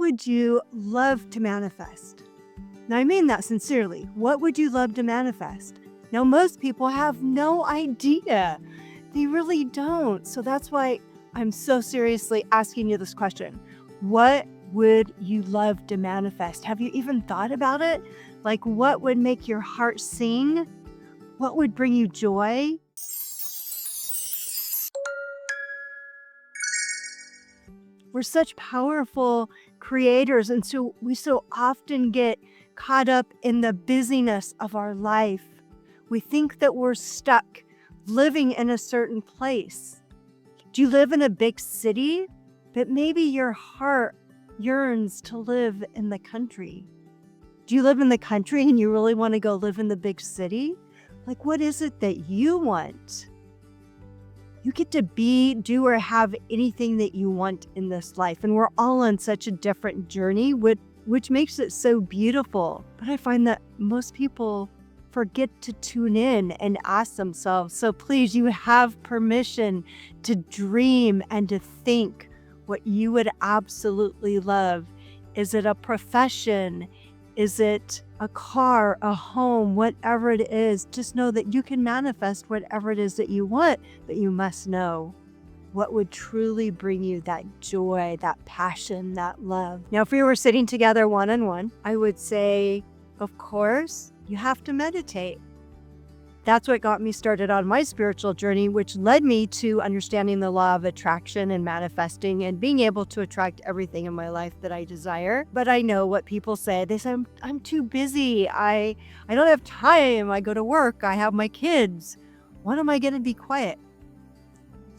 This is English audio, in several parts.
would you love to manifest? Now, I mean that sincerely. What would you love to manifest? Now, most people have no idea. They really don't. So that's why I'm so seriously asking you this question. What would you love to manifest? Have you even thought about it? Like, what would make your heart sing? What would bring you joy? We're such powerful creators, and so we so often get caught up in the busyness of our life. We think that we're stuck living in a certain place. Do you live in a big city? But maybe your heart yearns to live in the country. Do you live in the country and you really want to go live in the big city? Like, what is it that you want? You get to be, do, or have anything that you want in this life. And we're all on such a different journey, which makes it so beautiful. But I find that most people forget to tune in and ask themselves. So please, you have permission to dream and to think what you would absolutely love. Is it a profession? Is it a car, a home, whatever it is? Just know that you can manifest whatever it is that you want, but you must know what would truly bring you that joy, that passion, that love. Now, if we were sitting together one-on-one, I would say, of course, you have to meditate. That's what got me started on my spiritual journey, which led me to understanding the law of attraction and manifesting and being able to attract everything in my life that I desire. But I know what people say. They say, I'm too busy. I don't have time. I go to work. I have my kids. When am I going to be quiet?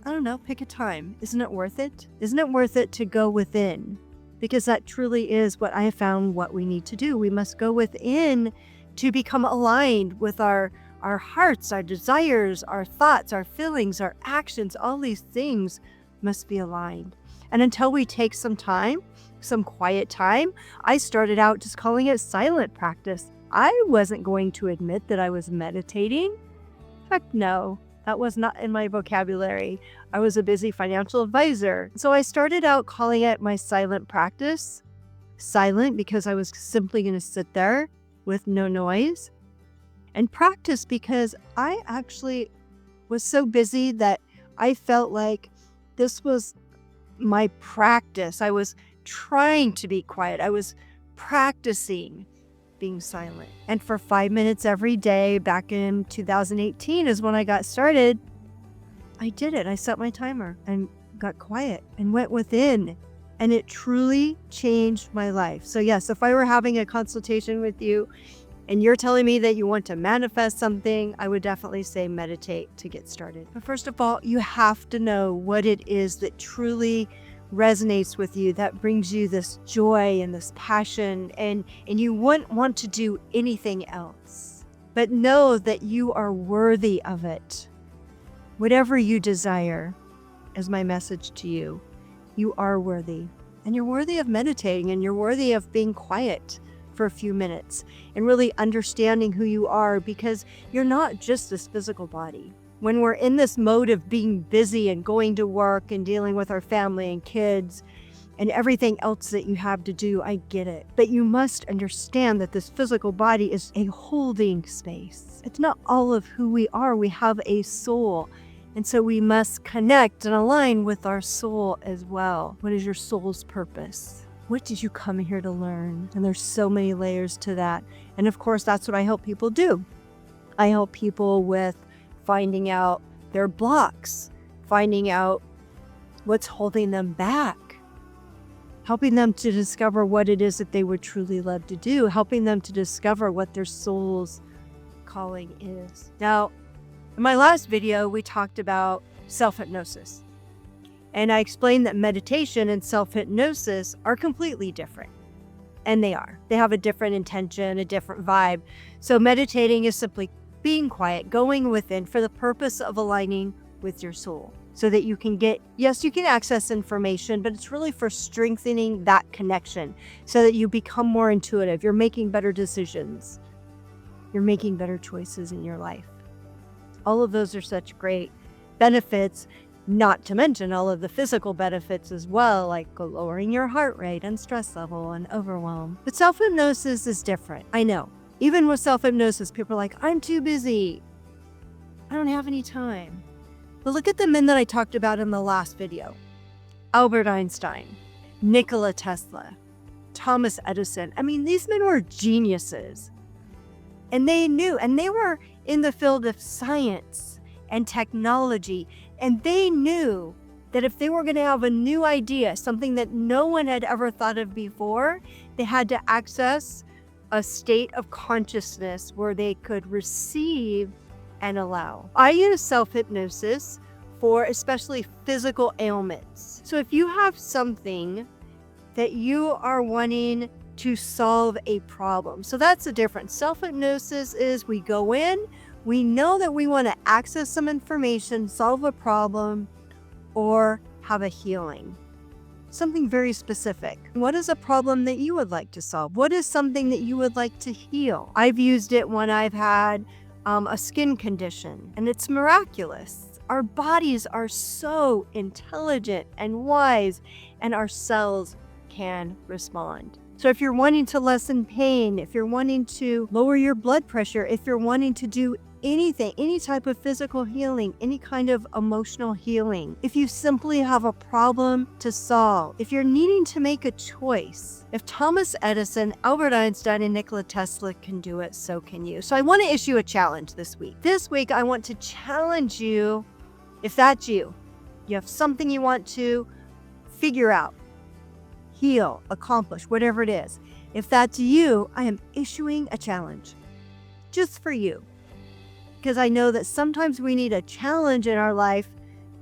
I don't know. Pick a time. Isn't it worth it? Isn't it worth it to go within? Because that truly is what I have found what we need to do. We must go within to become aligned with our hearts, our desires, our thoughts, our feelings, our actions. All these things must be aligned. And until we take some time, some quiet time, I started out just calling it silent practice. I wasn't going to admit that I was meditating. Heck no, that was not in my vocabulary. I was a busy financial advisor. So I started out calling it my silent practice. Silent because I was simply going to sit there with no noise. And practice because I actually was so busy that I felt like this was my practice. I was trying to be quiet. I was practicing being silent. And for 5 minutes every day back in 2018 is when I got started. I did it. I set my timer and got quiet and went within. And it truly changed my life. So yes, if I were having a consultation with you, and you're telling me that you want to manifest something, I would definitely say meditate to get started. But first of all, you have to know what it is that truly resonates with you, that brings you this joy and this passion, and you wouldn't want to do anything else. But know that you are worthy of it. Whatever you desire is my message to you. You are worthy. And you're worthy of meditating, and you're worthy of being quiet for a few minutes and really understanding who you are, because you're not just this physical body. When we're in this mode of being busy and going to work and dealing with our family and kids and everything else that you have to do, I get it. But you must understand that this physical body is a holding space. It's not all of who we are. We have a soul. And so we must connect and align with our soul as well. What is your soul's purpose? What did you come here to learn? And there's so many layers to that. And of course, that's what I help people do. I help people with finding out their blocks, finding out what's holding them back, helping them to discover what it is that they would truly love to do, helping them to discover what their soul's calling is. Now, in my last video, we talked about self-hypnosis. And I explained that meditation and self-hypnosis are completely different. And they are. They have a different intention, a different vibe. So meditating is simply being quiet, going within for the purpose of aligning with your soul so that you can get, yes, you can access information, but it's really for strengthening that connection so that you become more intuitive. You're making better decisions. You're making better choices in your life. All of those are such great benefits. Not to mention all of the physical benefits as well, like lowering your heart rate and stress level and overwhelm. But self-hypnosis is different. I know. Even with self-hypnosis, people are like, I'm too busy. I don't have any time. But look at the men that I talked about in the last video. Albert Einstein, Nikola Tesla, Thomas Edison. I mean, these men were geniuses. And they knew, and they were in the field of science and technology. And they knew that if they were going to have a new idea, something that no one had ever thought of before, they had to access a state of consciousness where they could receive and allow. I use self-hypnosis for especially physical ailments. So if you have something that you are wanting to solve a problem, so that's the difference. Self-hypnosis is we go in, we know that we want to access some information, solve a problem, or have a healing. Something very specific. What is a problem that you would like to solve? What is something that you would like to heal? I've used it when I've had a skin condition, and it's miraculous. Our bodies are so intelligent and wise, and our cells can respond. So if you're wanting to lessen pain, if you're wanting to lower your blood pressure, if you're wanting to do anything, any type of physical healing, any kind of emotional healing, if you simply have a problem to solve, if you're needing to make a choice, if Thomas Edison, Albert Einstein, and Nikola Tesla can do it, so can you. So I want to issue a challenge this week. This week, I want to challenge you, if that's you, you have something you want to figure out, heal, accomplish, whatever it is. If that's you, I am issuing a challenge just for you. Because I know that sometimes we need a challenge in our life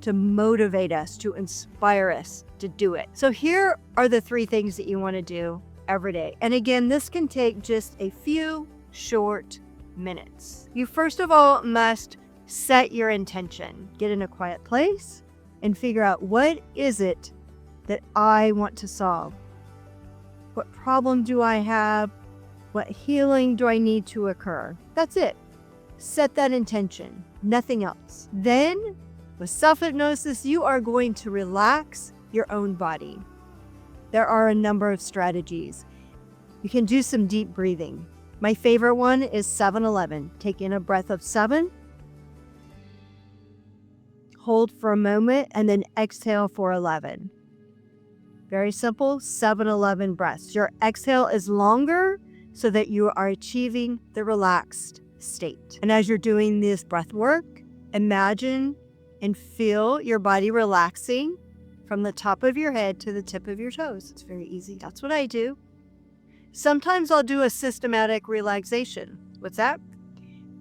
to motivate us, to inspire us to do it. So here are the 3 things that you want to do every day. And again, this can take just a few short minutes. You first of all must set your intention. Get in a quiet place and figure out, what is it that I want to solve? What problem do I have? What healing do I need to occur? That's it. Set that intention, nothing else. Then, with self-hypnosis, you are going to relax your own body. There are a number of strategies. You can do some deep breathing. My favorite one is 7-11. Take in a breath of 7, hold for a moment, and then exhale for 11. Very simple, 7-11 breaths. Your exhale is longer so that you are achieving the relaxed state. And as you're doing this breath work, imagine and feel your body relaxing from the top of your head to the tip of your toes. It's very easy. That's what I do. Sometimes I'll do a systematic relaxation. What's that?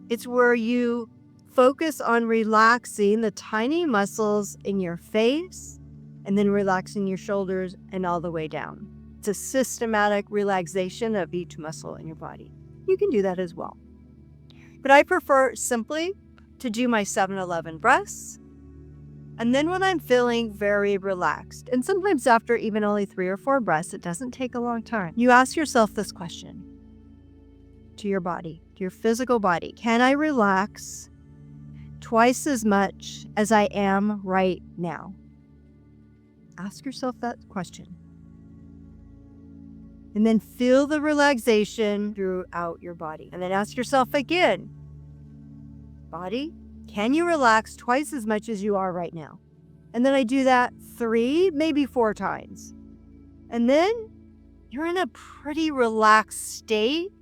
It's where you focus on relaxing the tiny muscles in your face and then relaxing your shoulders and all the way down. It's a systematic relaxation of each muscle in your body. You can do that as well. But I prefer simply to do my 7-11 breaths. And then when I'm feeling very relaxed, and sometimes after even only 3 or 4 breaths, it doesn't take a long time, you ask yourself this question to your body, to your physical body. Can I relax twice as much as I am right now? Ask yourself that question. And then feel the relaxation throughout your body. And then ask yourself again, body, can you relax twice as much as you are right now? And then I do that 3, maybe 4 times. And then you're in a pretty relaxed state.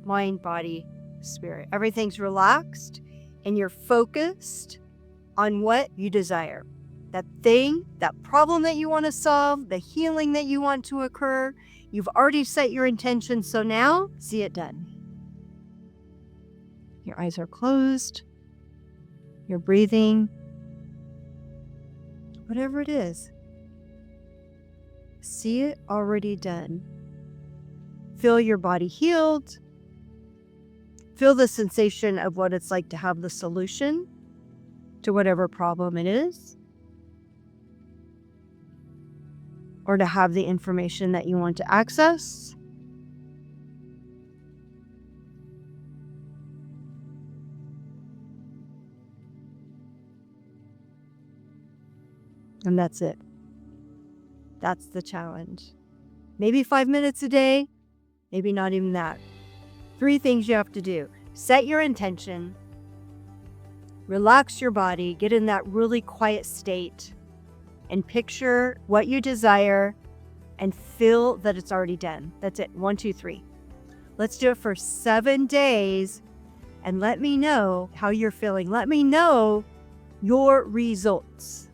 Mind, body, spirit. Everything's relaxed and you're focused on what you desire. That thing, that problem that you want to solve, the healing that you want to occur. You've already set your intention, so now see it done. Your eyes are closed. You're breathing. Whatever it is, see it already done. Feel your body healed. Feel the sensation of what it's like to have the solution to whatever problem it is, or to have the information that you want to access. And that's it. That's the challenge. Maybe 5 minutes a day, maybe not even that. 3 things you have to do. Set your intention, relax your body, get in that really quiet state, and picture what you desire and feel that it's already done. That's it. 1, 2, 3. Let's do it for 7 days and let me know how you're feeling. Let me know your results.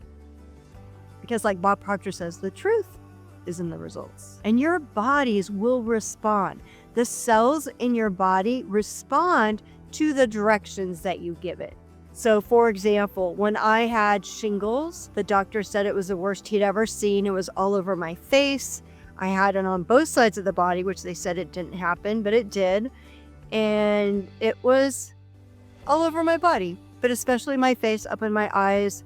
Because like Bob Proctor says, the truth is in the results. And your bodies will respond. The cells in your body respond to the directions that you give it. So for example, when I had shingles, the doctor said it was the worst he'd ever seen. It was all over my face. I had it on both sides of the body, which they said it didn't happen, but it did. And it was all over my body, but especially my face, up in my eyes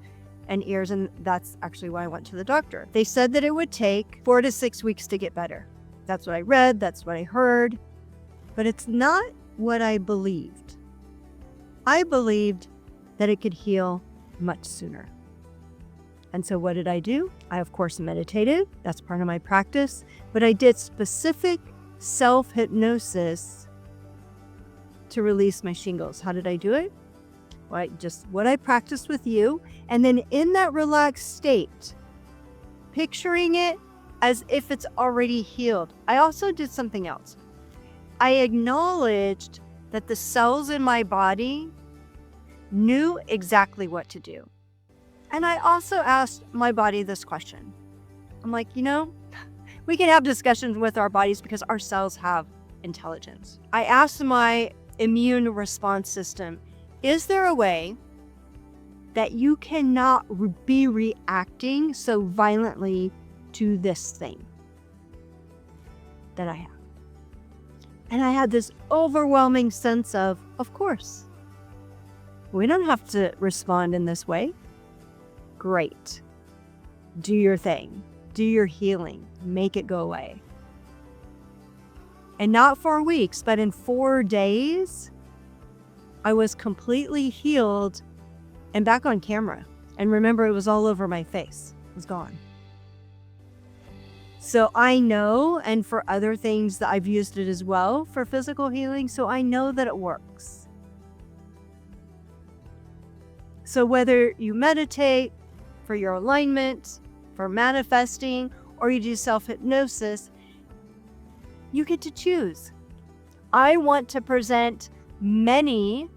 and ears. And that's actually why I went to the doctor. They said that it would take 4 to 6 weeks to get better. That's what I read. That's what I heard. But it's not what I believed. I believed that it could heal much sooner. And so what did I do? I, of course, meditated. That's part of my practice. But I did specific self-hypnosis to release my shingles. How did I do it? Well, just what I practiced with you. And then in that relaxed state, picturing it as if it's already healed. I also did something else. I acknowledged that the cells in my body knew exactly what to do. And I also asked my body this question. I'm like, we can have discussions with our bodies because our cells have intelligence. I asked my immune response system, is there a way that you cannot be reacting so violently to this thing that I have? And I had this overwhelming sense of course. We don't have to respond in this way. Great. Do your thing. Do your healing. Make it go away. And not 4 weeks, but in 4 days, I was completely healed and back on camera. And remember, it was all over my face. It was gone. So I know, and for other things that I've used it as well for physical healing, so I know that it works. So whether you meditate for your alignment, for manifesting, or you do self-hypnosis, you get to choose. I want to present many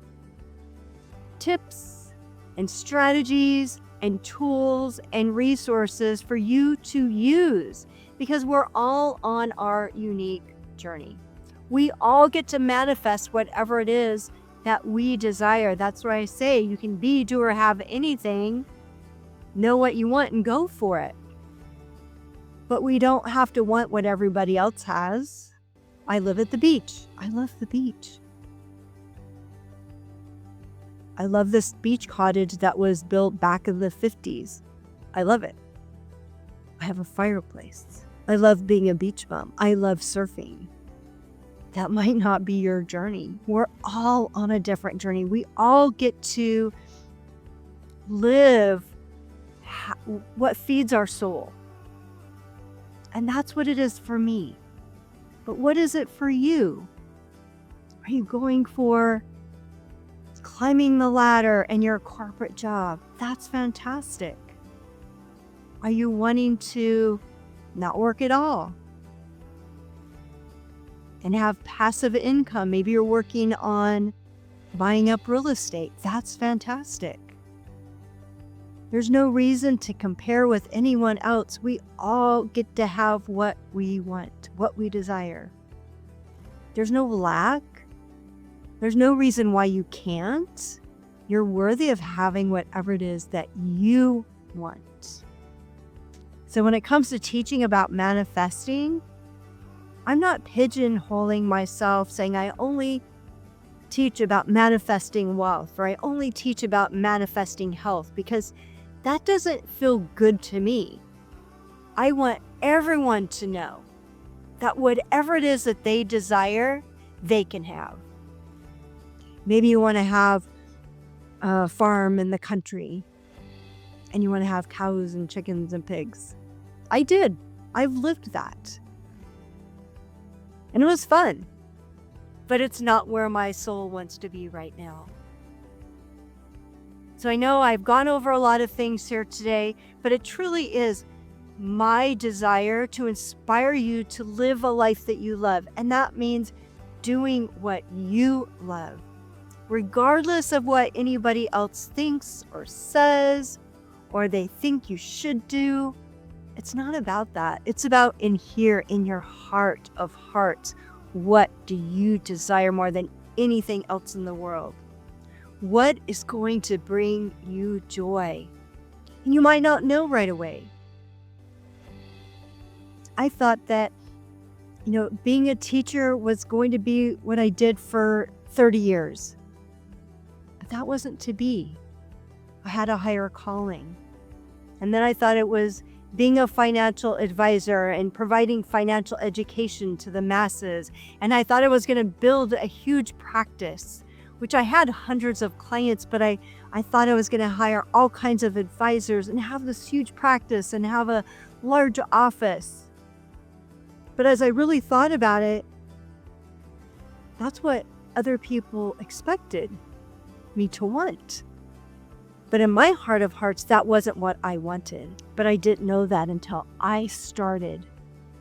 tips and strategies and tools and resources for you to use because we're all on our unique journey. We all get to manifest whatever it is that we desire. That's why I say you can be, do, or have anything. Know what you want and go for it. But we don't have to want what everybody else has. I live at the beach. I love the beach. I love this beach cottage that was built back in the 50s. I love it. I have a fireplace. I love being a beach bum. I love surfing. That might not be your journey. We're all on a different journey. We all get to live what feeds our soul. And that's what it is for me. But what is it for you? Are you going for climbing the ladder and your corporate job? That's fantastic. Are you wanting to not work at all and have passive income? Maybe you're working on buying up real estate. That's fantastic. There's no reason to compare with anyone else. We all get to have what we want, what we desire. There's no lack. There's no reason why you can't. You're worthy of having whatever it is that you want. So when it comes to teaching about manifesting, I'm not pigeonholing myself saying I only teach about manifesting wealth or I only teach about manifesting health because that doesn't feel good to me. I want everyone to know that whatever it is that they desire, they can have. Maybe you want to have a farm in the country and you want to have cows and chickens and pigs. I did. I've lived that. And it was fun. But it's not where my soul wants to be right now. So I know I've gone over a lot of things here today, but it truly is my desire to inspire you to live a life that you love. And that means doing what you love, regardless of what anybody else thinks or says, or they think you should do. It's not about that. It's about in here, in your heart of hearts. What do you desire more than anything else in the world? What is going to bring you joy? And you might not know right away. I thought that, being a teacher was going to be what I did for 30 years. But that wasn't to be. I had a higher calling. And then I thought it was being a financial advisor and providing financial education to the masses. And I thought I was going to build a huge practice, which I had hundreds of clients, but I thought I was going to hire all kinds of advisors and have this huge practice and have a large office. But as I really thought about it, that's what other people expected me to want. But in my heart of hearts, that wasn't what I wanted. But I didn't know that until I started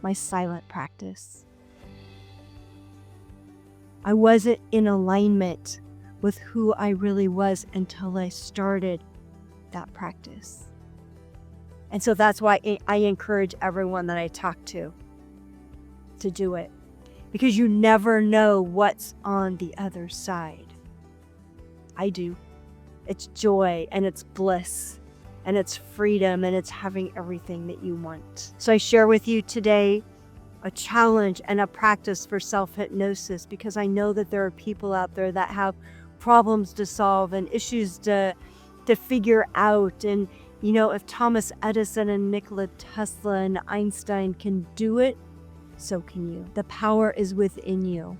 my silent practice. I wasn't in alignment with who I really was until I started that practice. And so that's why I encourage everyone that I talk to do it. Because you never know what's on the other side. I do. It's joy and it's bliss and it's freedom and it's having everything that you want. So I share with you today a challenge and a practice for self-hypnosis, because I know that there are people out there that have problems to solve and issues to figure out. And, if Thomas Edison and Nikola Tesla and Einstein can do it, so can you. The power is within you.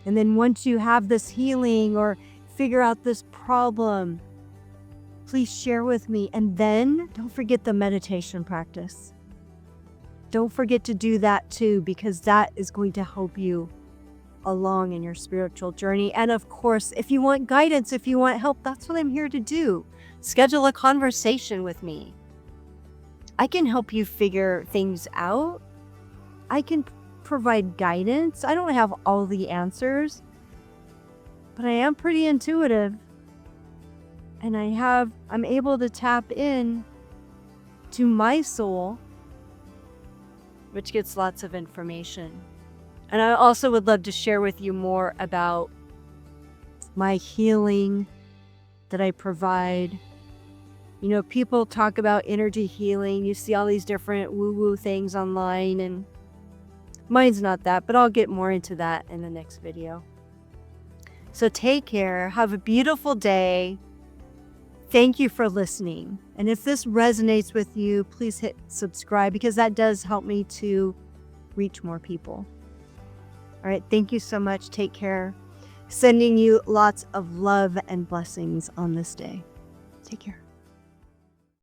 And then once you have this healing or figure out this problem, please share with me. And then don't forget the meditation practice. Don't forget to do that too, because that is going to help you along in your spiritual journey. And of course, if you want guidance, if you want help, that's what I'm here to do. Schedule a conversation with me. I can help you figure things out. I can provide guidance. I don't have all the answers, but I am pretty intuitive, and I'm able to tap in to my soul, which gets lots of information. And I also would love to share with you more about my healing that I provide. People talk about energy healing. You see all these different woo-woo things online, and mine's not that, but I'll get more into that in the next video. So take care. Have a beautiful day. Thank you for listening. And if this resonates with you, please hit subscribe, because that does help me to reach more people. All right. Thank you so much. Take care. Sending you lots of love and blessings on this day. Take care.